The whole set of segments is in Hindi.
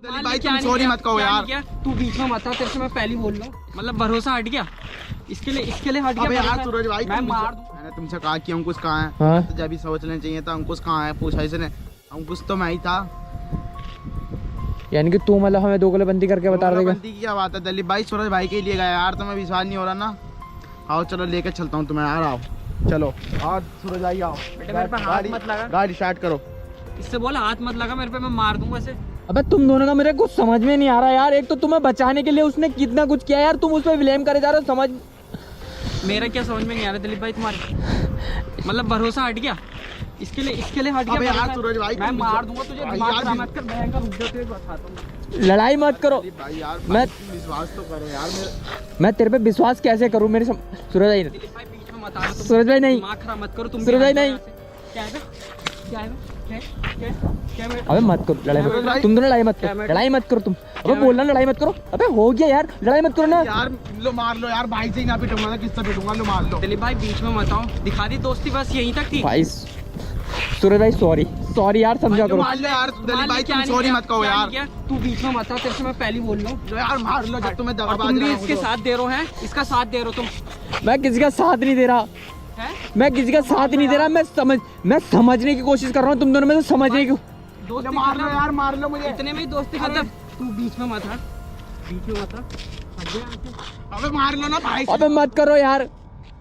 भाई तुम सॉरी मत कहो यार। तू बीच में मत आ, तेरे से मैं पहले बोल रहा हूँ। मतलब भरोसा हट गया, इसके लिए हट गया। अबे यार सूरज भाई मैं मार दूं। मैंने तुमसे कहा कि अंकुश कहाँ है? हाँ? तो जब भी सोच लेना चाहिए था अंकुश कहाँ है, पूछा इसने। अंकुश तो मैं ही था। यानी कि तू मतलब हमें दोगलेबंदी करके बता देगा? दोगलाबंदी की क्या बात है दिलीप भाई, सूरज भाई के लिए गया यार, तुम्हें विश्वास नहीं हो रहा ना। आओ चलो लेके चलता हूँ तुम्हें यार, आओ चलो। और सूरज भाई आओ, बेटे मेरे पे हाथ मत लगा। गाड़ी स्टार्ट करो। इससे बोल हाथ मत लगा मेरे पे, मैं मार दूंगा इसे। अबे तुम दोनों का मेरे कुछ समझ में नहीं आ रहा यार। एक तो तुम्हें बचाने के लिए उसने कितना कुछ किया यार, तुम उस पर ब्लेम करे जा रहे हो। समझ मेरा क्या समझ में नहीं आ रहा दिलीप भाई तुम्हारे, मतलब भरोसा हट गया, इसके लिए हट गया। अबे यार सूरज भाई मैं मार दूंगा तुझे। भाई दिमाग यार खराब मत कर, बहन का रुक जा, तुझे बताता हूँ। लड़ाई मत करो। भाई यार मैं विश्वास तो करो यार। मैं तेरे पे विश्वास कैसे करूं? मेरे सूरज भाई दिलीप भाई बीच में मत आ, सूरज भाई नहीं, दिमाग खराब मत करो तुम। सूरज भाई नहीं। क्या है क्या है क्या है? अबे मत करो लड़ाई मत, तुम दोनों लड़ाई मत करो, लड़ाई मत करो तुम। अबे बोलना लड़ाई मत करो। अबे हो गया यार, लड़ाई मत करो ना यार। लो मार लो यार, भाई से ही ना पिटूंगा ना, किससे पिटूंगा? लो मार लो। दिलीप भाई बीच में मत आओ, दिखा दी दोस्ती बस यहीं तक थी। भाई। सूरज भाई सॉरी यार, समझा करो। मार लो यार दिलीप भाई, तुम सॉरी मत कहो यार। तू बीच में मत आ, तेरे से मैं पहले बोल रहा हूँ यार मार लो जब तुम्हें और तुम भी इसके साथ दे रहे हो हैं, इसका साथ दे रहे हो तुम। मैं किसी का साथ नहीं दे रहा, मैं किसी का साथ नहीं दे रहा। मैं समझने की कोशिश कर रहा हूँ तुम दोनों में, तो समझने की। दोस्ती मार लो यार, मार लो मुझे। इतने में ही दोस्ती खत्म। तू बीच में मत आ, बीच में मत आ। अबे मार लो ना भाई। अबे मत करो यार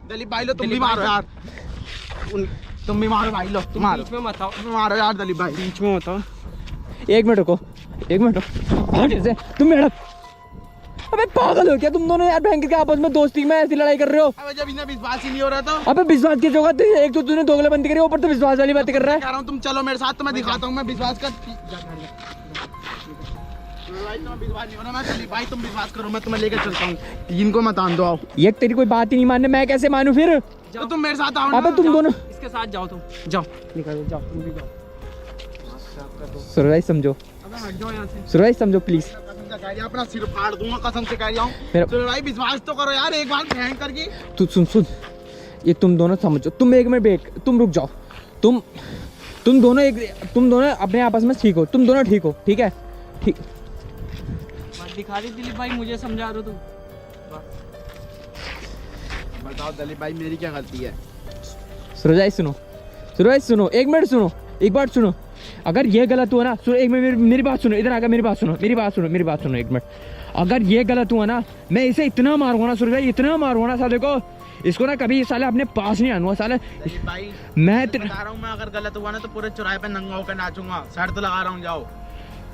दिलीप भाई लो, तुम भी मारो यार। तुम भी मारो भाई, लो तुम मारो। बीच में मत आओ, मारो यार दिलीप भाई। बीच में मत आओ। एक मिनट रुको, एक मिनट रुको। तुम मेरा अबे पागल हो क्या तुम दोनों यार? भयंकर के आपस में दोस्ती में ऐसी लड़ाई कर रहे हो? अबे जब इन्हें विश्वास ही नहीं हो रहा था। अबे विश्वास की जगह एक तो तूने दोगलेबंदी करी, ऊपर तो विश्वास वाली बातें कर रहा है। कह रहा हूँ तुम चलो मेरे साथ, तो मैं दिखाता हूँ मैं विश्वास कर। भाई तुम्हें विश्वास नहीं हो रहा, मैं दिलीप भाई तुम विश्वास करो, मैं तुम्हें लेकर चलता हूँ। इनको मत आन दो, आओ। ये तेरी कोई बात ही नहीं मानने, मैं कैसे मानूं फिर? तो तुम मेरे साथ आओ ना। अबे तुम दोनों इसके साथ जाओ, तुम जाओ, निकलो, जाओ तुम भी जाओ। सूरज भाई समझो, अबे हट जाओ यहाँ से। सूरज भाई समझो प्लीज। कसम से कह रही हूं, अपना सिर फाड़ दूंगा, कसम से कह रहा हूँ। मेरा तो भाई विश्वास तो करो यार एक बार भयंकर की। तू सुन, ये तुम दोनों समझो। तुम एक मिनट वेट, तुम रुक जाओ। तुम दोनों अपने आपस में ठीक हो, तुम दोनों ठीक हो, ठीक है? ठीक बात दिखा दी दिलीप भाई, मुझे समझा दो तुम। बताओ दिलीप भाई मेरी क्या गलती है? सूरज भाई सुनो, एक मिनट सुनो, एक बात सुनो। अगर ये गलत हुआ ना, एक मिनट मेरी बात सुनो, इधर आकर मेरी बात सुनो एक मिनट। अगर ये गलत हुआ ना, मैं इसे इतना मारूंगा ना सूरज भाई, इतना मारूंगा ना साले को, इसको ना कभी साले अपने पास नहीं आऊंगा साले। भाई मैं बता रहा हूँ, मैं अगर गलत हुआ ना तो पूरे चौराहे पे नंगा होकर नाचूंगा, शर्त लगा रहा हूँ, जाओ।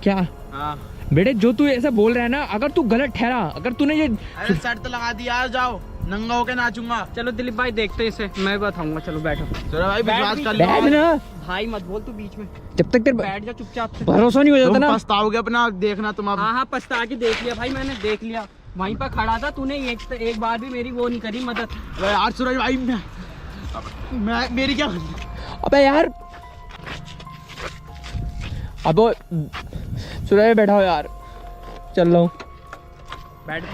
क्या हाँ बेटे, जो तू ऐसा बोल रहा है ना, अगर तू गलत ठहरा, अगर तूने ये अरे शर्त लगा दी यार, जाओ नंगा होकर नाचूंगा। चलो दिलीप भाई देखते इसे, मैं बताऊंगा। चलो बैठो। चलो भाई विश्वास कर लो। बैठ ना, भाई मत बोल तू बीच में, जब तक तेरे बैठ जा चुपचाप से। भरोसा नहीं हो जाता तुम ना। पछताओगे अपना, देखना तुम अब। हाँ पछता के देख लिया भाई, मैंने देख लिया, वहीं पर खड़ा था। तूने एक बार भी मेरी वो नहीं करी मदद। अबे यार सूरज भाई मैं मेरी क्या गलती? अबे यार, अब सूरज भाई बैठा हो यार, चल रहा हूँ। बैठ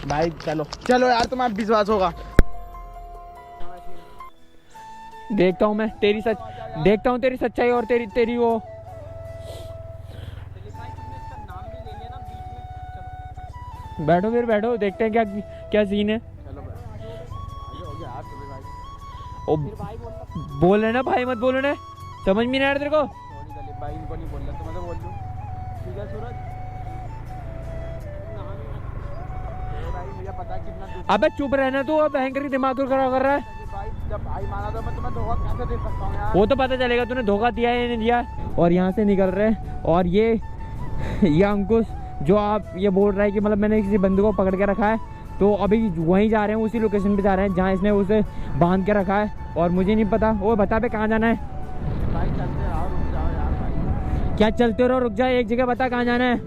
भाई चलो चलो यार, तुम्हारा विश्वास होगा। देखता हूँ मैं तेरी सच्चाई और तेरी वो। बैठो फिर बैठो, देखते हैं क्या सीन है। ओ बोल रहे ना भाई, मत बोलो ना, समझ में नहीं आ रहा तेरे को? भाई इनको नहीं बोल रहा, तो मैं तो बोल दूं। ठीक है सूरज भाई, मुझे पता है कितना। अबे चुप रहना तू, अब भयंकर की दिमाग को खराब कर रहा है। भाई जब भाई माना तो मैं तुम्हें धोखा कैसे दे सकता हूँ यार? वो तो पता चलेगा तूने धोखा दिया है या नहीं दिया। और यहाँ से निकल रहे हैं, और ये अंकुश जो आप ये बोल रहा है कि मतलब मैंने किसी बंदे को पकड़ के रखा है, तो अभी वहीं जा रहे हैं, उसी लोकेशन पे जा रहे हैं जहाँ इसने उसे बांध के रखा है। और मुझे नहीं पता, वो बता पे कहाँ जाना है? भाई चलते रहो, रुक जाओ यार भाई। क्या चलते रहो, रुक जाए, एक जगह बता कहाँ जाना है।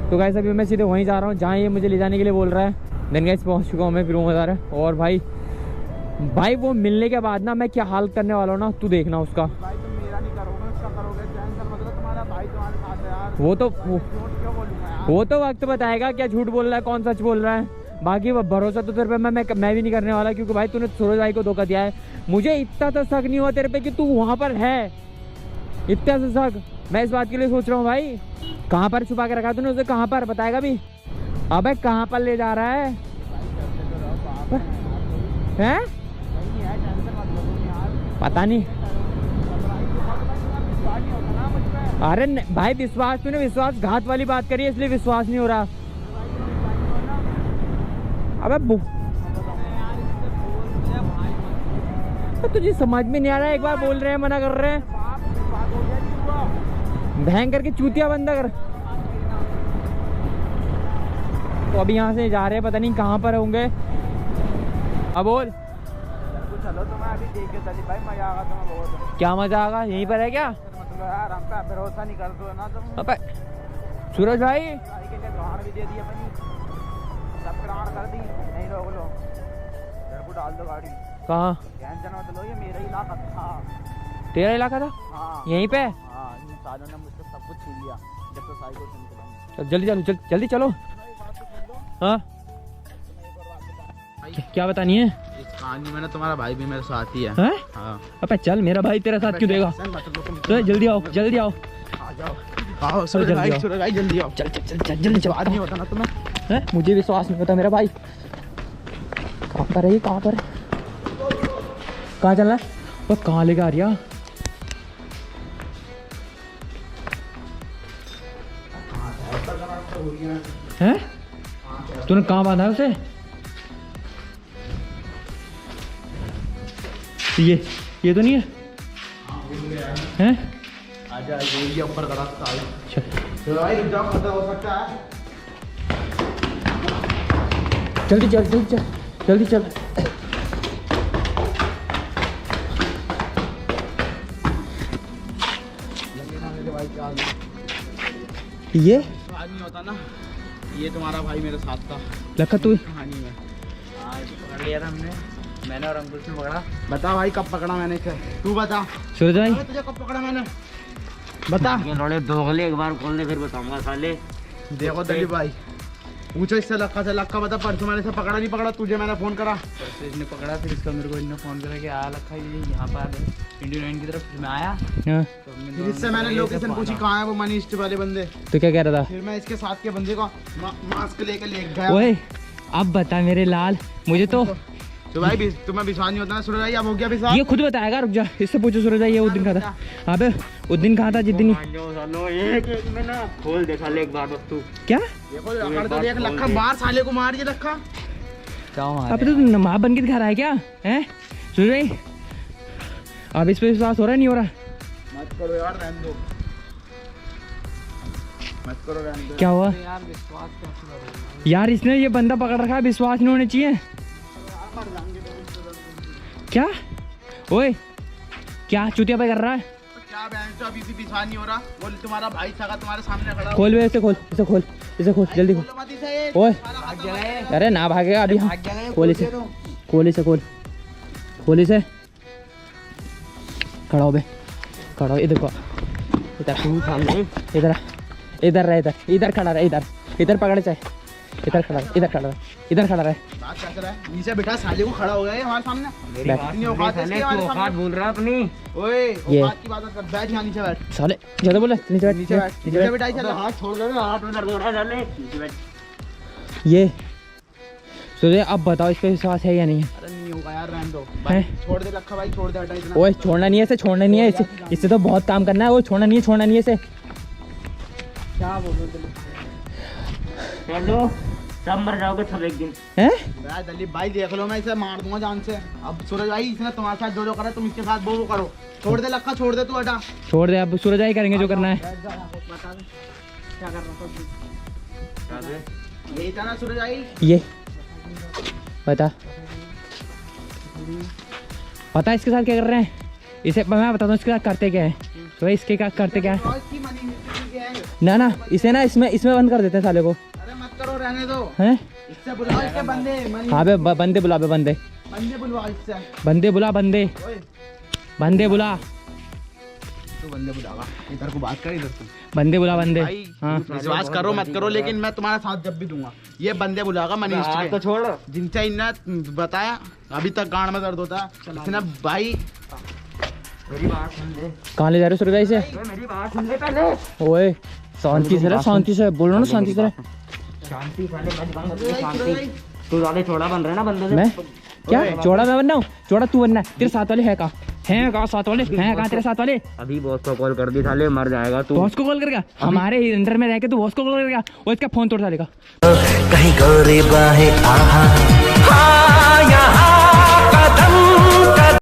तो गाइस अभी मैं सीधे वहीं जा रहा हूँ जहाँ ये मुझे ले जाने के लिए बोल रहा है। देन गाइस पहुँच चुका हूँ मैं, फिर मजा आ रहा है। और भाई वो मिलने के बाद ना मैं क्या हाल करने वाला हूँ ना, तू देखना उसका। भाई तुम मेरा नहीं करोगे, उसका करोगे। टेंशन मतलब तुम्हारा भाई तुम्हारे साथ है यार। वो तो झूठ क्यों बोलूंगा यार? वो तो वक्त बताएगा क्या झूठ बोल रहा है, कौन सच बोल रहा है। बाकी वो भरोसा तो तेरे पे मैं भी नहीं करने वाला, क्योंकि भाई तूने सूरज भाई को धोखा दिया है। मुझे इतना तो शक नहीं हुआ तेरे पे कि तू वहाँ पर है। इतना सा शक, मैं इस बात के लिए सोच रहा हूँ भाई, कहाँ पर छुपा के रखा तूने उसे, कहाँ पर बताएगा भी? अबे कहाँ पर ले जा रहा है? हैं? पता नहीं। अरे भाई विश्वास, तूने विश्वासघात वाली बात करी है इसलिए विश्वास नहीं हो रहा। अबे तुझे समझ में नहीं आ रहा है, एक बार बोल रहे हैं मना कर रहे हैं। बहन करके चूतिया बंदा कर। तो अभी यहाँ से जा रहे हैं, पता नहीं कहाँ पर होंगे। अब बोल। चलो तो मैं अभी देख के दलीप भाई, मजा आएगा तुम्हें बहुत। क्या मजा आएगा? यहीं पर है क्या? मतलब यार हम पे भरोसा नहीं कर दो ना तुम। अबे सूरज भाई भाई के लिए ग्रहण भी दे दी अपनी, सब ग्रहण कर दी, नहीं रोक लो, घर को डाल दो गाड़ी। कहाँ? टेंशन मत लो, ये मेरा इलाका था। तेरा इलाका था? हाँ यहीं पे? हाँ, इन सालों ने मुझसे सब कुछ छीन लिया, जब तो साइकिल से निकला। चल जल्दी चलो, जल्दी चलो। हाँ क्या बतानी है? इस कहानी में ना तुम्हारा भाई भी मेरे साथ ही है। हैं? हाँ। अबे चल, मेरा भाई तेरा साथ क्यों देगा? तो जल्दी आओ, जल्दी आओ। आ जाओ, आओ सूरज भाई, सूरज भाई जल्दी आओ। चल चल चल चल जल्दी चल। बात नहीं होता ना तुम्हें? हैं? मुझे विश्वास नहीं होता मेरा भाई। कहाँ पर है ये? कहाँ पर है? कहाँ चलना है? बस कहाँ लेके आ रही है? हैं? तूने कहाँ बांधा है उसे? ये तो नहीं है? हैं? आजा, ये ऊपर का रास्ता है। चल तो भाई रुक जाओ, खतरा हो सकता है। जल्दी चल, जल्दी चल, जल्दी चल। ये आज नहीं होता ना, ये तुम्हारा भाई मेरे साथ था लखा तू। कहानी में। आज पकड़ लिया था हमने, मैंने और अंकुश ने पकड़ा। बता भाई कब पकड़ा मैंने इसे, तू बता। सूरज भाई अबे तुझे कब पकड़ा मैंने, बता। ये लौड़े दोगले एक बार खोल दे फिर बताऊंगा साले। देखो दलीप भाई, पूछो इससे लक्का से। लक्का बता, परसों मैंने इसे पकड़ा नहीं पकड़ा, तुझे मैंने फोन करा। तो इसने पकड़ा, फिर इसका मेरे को इन्होंने फ़ोन करा कि आ रखा है ये यहाँ पर इंडियन लाइन की तरफ। फिर मैं आया हाँ, तो हमने फिर इससे मैंने लोकेशन पूछी कहाँ है वो मनीष वाले बंदे। तो क्या कह रहा था? फिर मैं इसके साथ के बंदे को मास्क लेके ले गया। ओए अब बता मेरे लाल, मुझे तो तो भाई तुम्हें विश्वास नहीं होता ना सूरज भाई, अब हो गया विश्वास। ये खुद बताएगा, रुक जा, इससे पूछो सूरज भाई ये उस दिन कहा था। अबे उस दिन कहा था जिस दिन खोल दे साले एक बार बस तू। क्या? देखो लखा तो देख, लखा मार साले को, मार ये लखा। अब तो नमाज बन के दिखा रहा है क्या? हैं सूरज भाई, अब इस पे विश्वास हो रहा है नहीं हो रहा? मत करो यार, रहने दो, मत करो, रहने दो। क्या हुआ यार विश्वास कैसे करोगे? यार? इसने ये बंदा पकड़ रखा है, विश्वास नहीं होने चाहिए क्या? ओए क्या चुतिया पे कर रहा है? क्या बहन चो, अभी भी विश्वास नहीं हो रहा? बोल तुम्हारा भाई सगा तुम्हारे सामने खड़ा। खोल बे इसे, खोल इसे, खोल इसे, खोल जल्दी खोल। बोलो मत इसे। ओए भाग जाए। अरे ना भागेगा अभी। हाँ जाए, खोल इसे, खोल इसे, खोल खोल इसे। खड़ा हो बे, खड़ा हो, इधर को इधर इधर इधर रहे, इधर इधर खड़ा रहे, इधर इधर पकड़े चाहे, इधर खड़ा रहे, इधर खड़ा रहे, इधर खड़ा रहे। बात क्या कर रहा है? नीचे बेटा साले को खड़ा हो गया है हमारे सामने। मेरी बैठ। बात इतनी सुन औकात है साले, इसकी हमारे तू औकात सामने। बोल रहा अपनी। ओए ये। औकात की बात कर, बैठ यहाँ नीचे बैठ। साले ज्यादा बोले, नीचे बैठ, नीचे बैठ, नीचे नीचे बैठ। बैठ, चल हाथ छोड़ दे, हाथ में दर्द हो रहा है साले। नीचे बैठ। ये सूर्य अब बताओ इस पे विश्वास है या नहीं है? अरे नहीं होगा यार, रहने दो हैं? भाई, छोड़ दे लखा भाई, छोड़ दे, हटा इतना। ओए छोड़ना नहीं है इसे, छोड़ना नहीं है इसे, इससे तो बहुत काम करना है। वो छोड़ना नहीं है, छोड़ना नहीं है इसे। क्या बोल रहे? हेलो, सब मर जाओगे सब एक दिन। हैं? यार दलीप भाई देख लो, मैं इसे मार दूंगा जान से। अब सूरज भाई इसने तुम्हारे साथ जो करा, तुम इसके साथ वो करो। छोड़ दे लखा, छोड़ दे, तू हटा। छोड़ दे, अब सूरज ही करेंगे जो करना है। बता दे क्या कर रहा था? यही था ना सूरज भाई? ये बता, पता इसके साथ क्या कर रहे हैं? इसे मैं बताता हूँ इसके साथ करते क्या है। तो इसके क्या करते क्या है? और इसकी मनी मिस्त्री है। ना इसे ना इसमें बंद कर देते हैं साले को। अरे मत करो, रहने दो। हैं? इससे बुलाओ, इसके बंदे मनी हाँ बे बंदे बुला, बे बंदे बंदे बुलवा इससे। बंदे बुला, बंदे ओए बंदे बुला, तू बंदे बुलावा, इधर को बात कर, इधर तू। बंदे बुला, बंदे। भाई हाँ विश्वास करो मत करो, लेकिन मैं तुम्हारा साथ जब भी दूंगा। ये बंदे बुलागा मनीष हाथ तो के, छोड़। जिनसे इन्हें बताया अभी तक गांड में दर्द होता है। इसने भाई मेरी बात सुन ले, कहाँ ले जा रहे हो सूर्य से? मेरी बात सुन ले पहले। ओए शांति से, शांति से बोलो ना, शांति से। शांति साले, मैं दिखाऊंगा तुझे शांति। तू ज्यादा चौड़ा बन रहा है ना बंदे से। मैं क्या चौड़ा मैं बनना हूँ? चौड़ा तू बनना है। तेरे साथ वाले है कहाँ? हैं कहाँ साथ वाले? हैं कहाँ तेरे साथ वाले? अभी बॉस को कॉल कर दी साले, मर जाएगा तू। बॉस को कॉल करेगा? हमारे अंडर में रह के तू बॉस को कॉल करेगा? वो इसका फोन तोड़ डालेगा। कहीं गोरी बाहें आहा